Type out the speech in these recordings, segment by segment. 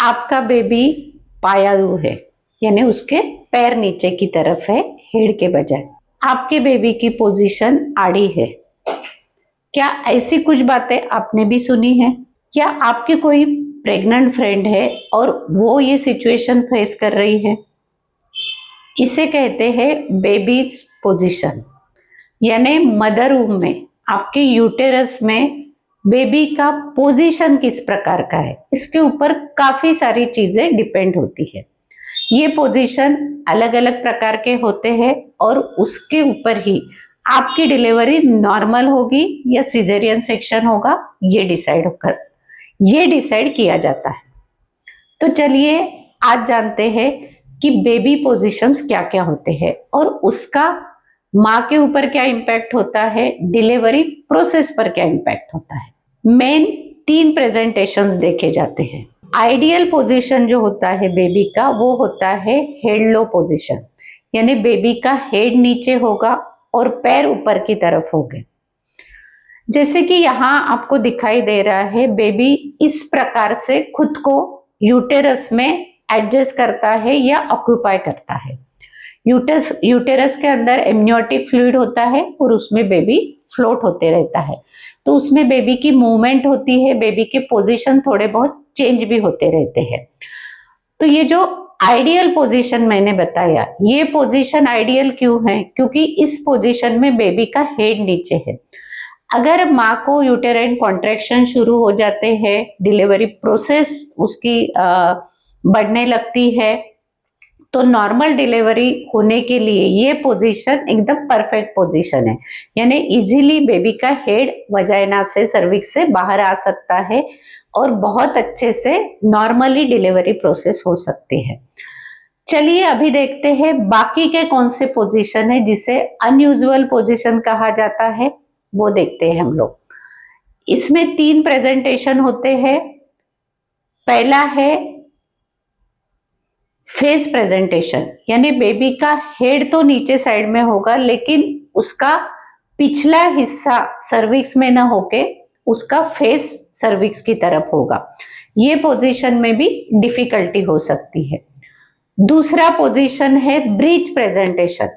आपका बेबी पायालू है, यानी उसके पैर नीचे की तरफ है हेड के बजाय। आपके बेबी की पोजीशन आड़ी है। क्या ऐसी कुछ बातें आपने भी सुनी है? क्या आपकी कोई प्रेग्नेंट फ्रेंड है और वो ये सिचुएशन फेस कर रही है? इसे कहते हैं बेबीज पोजीशन, यानी मदर वूम में आपके यूटेरस में बेबी का पोजीशन किस प्रकार का है, इसके ऊपर काफी सारी चीजें डिपेंड होती है। ये पोजीशन अलग अलग प्रकार के होते हैं और उसके ऊपर ही आपकी डिलीवरी नॉर्मल होगी या सिजेरियन सेक्शन होगा, ये डिसाइड किया जाता है। तो चलिए आज जानते हैं कि बेबी पोजीशंस क्या क्या होते हैं और उसका माँ के ऊपर क्या इम्पैक्ट होता है, डिलीवरी प्रोसेस पर क्या इम्पैक्ट होता है। मेन 3 प्रेजेंटेशंस देखे जाते हैं। आइडियल पोजीशन जो होता है बेबी का, वो होता है हेड लो पोजीशन, यानी बेबी का हेड नीचे होगा और पैर ऊपर की तरफ होंगे। जैसे कि यहाँ आपको दिखाई दे रहा है, बेबी इस प्रकार से खुद को यूटेरस में एडजस्ट करता है या ऑक्यूपाई करता है। यूटेरस के अंदर एमनियोटिक फ्लूइड होता है और उसमें बेबी फ्लोट होते रहता है, तो उसमें बेबी की मूवमेंट होती है, बेबी के पोजीशन थोड़े बहुत चेंज भी होते रहते हैं। तो ये जो आइडियल पोजीशन मैंने बताया, ये पोजीशन आइडियल क्यों है? क्योंकि इस पोजीशन में बेबी का हेड नीचे है। अगर माँ को यूटेराइन कॉन्ट्रैक्शन शुरू हो जाते हैं, डिलीवरी प्रोसेस उसकी बढ़ने लगती है, तो नॉर्मल डिलीवरी होने के लिए ये पोजीशन एकदम परफेक्ट पोजीशन है, यानी इजीली बेबी का हेड वजाइना से, सर्विक्स से बाहर आ सकता है और बहुत अच्छे से नॉर्मली डिलीवरी प्रोसेस हो सकती है। चलिए अभी देखते हैं बाकी के कौन से पोजीशन है जिसे अनयूजुअल पोजीशन कहा जाता है, वो देखते हैं हम लोग। इसमें 3 प्रेजेंटेशन होते हैं। पहला है फेस प्रेजेंटेशन, यानी बेबी का हेड तो नीचे साइड में होगा लेकिन उसका पिछला हिस्सा सर्विक्स में ना होके उसका फेस सर्विक्स की तरफ होगा। ये पोजीशन में भी डिफिकल्टी हो सकती है। दूसरा पोजीशन है ब्रिज प्रेजेंटेशन,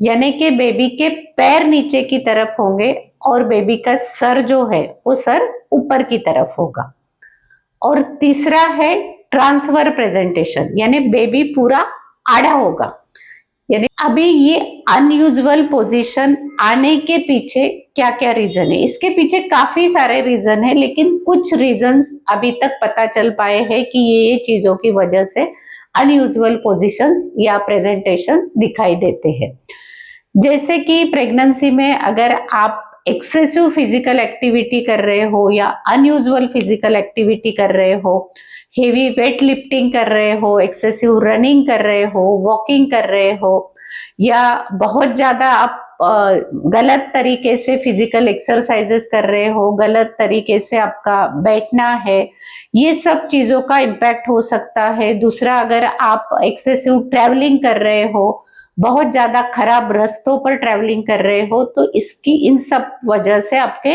यानी कि बेबी के पैर नीचे की तरफ होंगे और बेबी का सर जो है वो सर ऊपर की तरफ होगा। और तीसरा है ट्रांसफर प्रेजेंटेशन, यानी बेबी पूरा आड़ा होगा। यानी अभी ये अनयूजुअल पोजीशन आने के पीछे क्या क्या रीजन है? इसके पीछे काफी सारे रीजन है, लेकिन कुछ रीजंस अभी तक पता चल पाए हैं कि ये चीजों की वजह से अनयूजुअल पोजीशंस या प्रेजेंटेशन दिखाई देते हैं। जैसे कि प्रेगनेंसी में अगर आप एक्सेसिव फिजिकल एक्टिविटी कर रहे हो या अनयूजुअल फिजिकल एक्टिविटी कर रहे हो, हेवी वेट लिफ्टिंग कर रहे हो, एक्सेसिव रनिंग कर रहे हो, वॉकिंग कर रहे हो, या बहुत ज्यादा आप गलत तरीके से फिजिकल एक्सरसाइजेस कर रहे हो, गलत तरीके से आपका बैठना है, ये सब चीजों का इम्पैक्ट हो सकता है। दूसरा, अगर आप एक्सेसिव ट्रैवलिंग कर रहे हो, बहुत ज्यादा खराब रास्तों पर ट्रैवलिंग कर रहे हो, तो इसकी इन सब वजह से आपके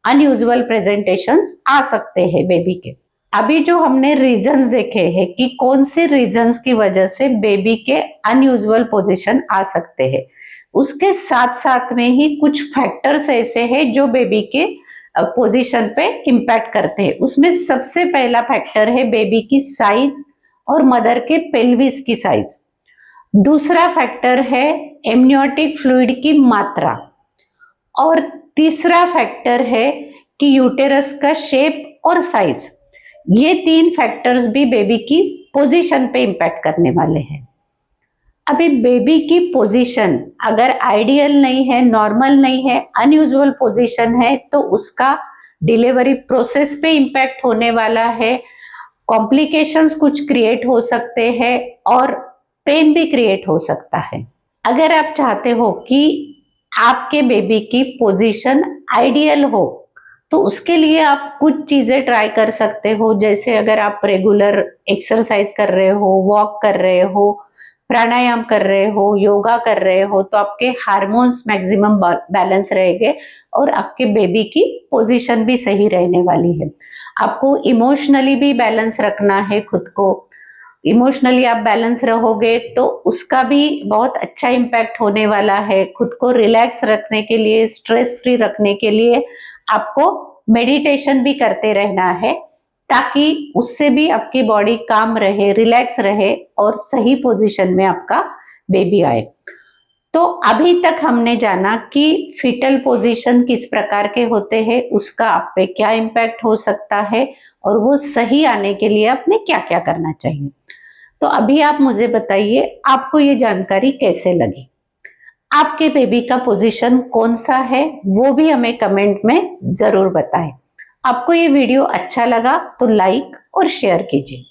अनयूजुअल प्रेजेंटेशंस आ सकते हैं बेबी के। अभी जो हमने रीजंस देखे हैं कि कौन से रीजंस की वजह से बेबी के अनयूजुअल पोजीशन आ सकते हैं, उसके साथ साथ में ही कुछ फैक्टर्स ऐसे हैं जो बेबी के पोजीशन पे इम्पैक्ट करते हैं। उसमें सबसे पहला फैक्टर है बेबी की साइज और मदर के पेल्विस की साइज। दूसरा फैक्टर है एमनियोटिक फ्लूइड की मात्रा, और तीसरा फैक्टर है कि यूटेरस का शेप और साइज। ये 3 फैक्टर्स भी बेबी की पोजीशन पे इम्पैक्ट करने वाले हैं। अभी बेबी की पोजीशन अगर आइडियल नहीं है, नॉर्मल नहीं है, अनयूजुअल पोजीशन है, तो उसका डिलीवरी प्रोसेस पे इम्पैक्ट होने वाला है। कॉम्प्लिकेशंस कुछ क्रिएट हो सकते हैं और पेन भी क्रिएट हो सकता है। अगर आप चाहते हो कि आपके बेबी की पोजीशन आइडियल हो, तो उसके लिए आप कुछ चीजें ट्राई कर सकते हो। जैसे अगर आप रेगुलर एक्सरसाइज कर रहे हो, वॉक कर रहे हो, प्राणायाम कर रहे हो, योगा कर रहे हो, तो आपके हार्मोन्स मैक्सिमम बैलेंस रहेंगे और आपके बेबी की पोजीशन भी सही रहने वाली है। आपको इमोशनली भी बैलेंस रखना है खुद को। इमोशनली आप बैलेंस रहोगे तो उसका भी बहुत अच्छा इम्पैक्ट होने वाला है। खुद को रिलैक्स रखने के लिए, स्ट्रेस फ्री रखने के लिए आपको मेडिटेशन भी करते रहना है, ताकि उससे भी आपकी बॉडी काम रहे, रिलैक्स रहे और सही पोजीशन में आपका बेबी आए। तो अभी तक हमने जाना कि फीटल पोजीशन किस प्रकार के होते हैं, उसका आप पे क्या इम्पैक्ट हो सकता है और वो सही आने के लिए आपने क्या क्या करना चाहिए। तो अभी आप मुझे बताइए, आपको ये जानकारी कैसे लगी? आपके बेबी का पोजीशन कौन सा है वो भी हमें कमेंट में जरूर बताएं। आपको ये वीडियो अच्छा लगा तो लाइक और शेयर कीजिए।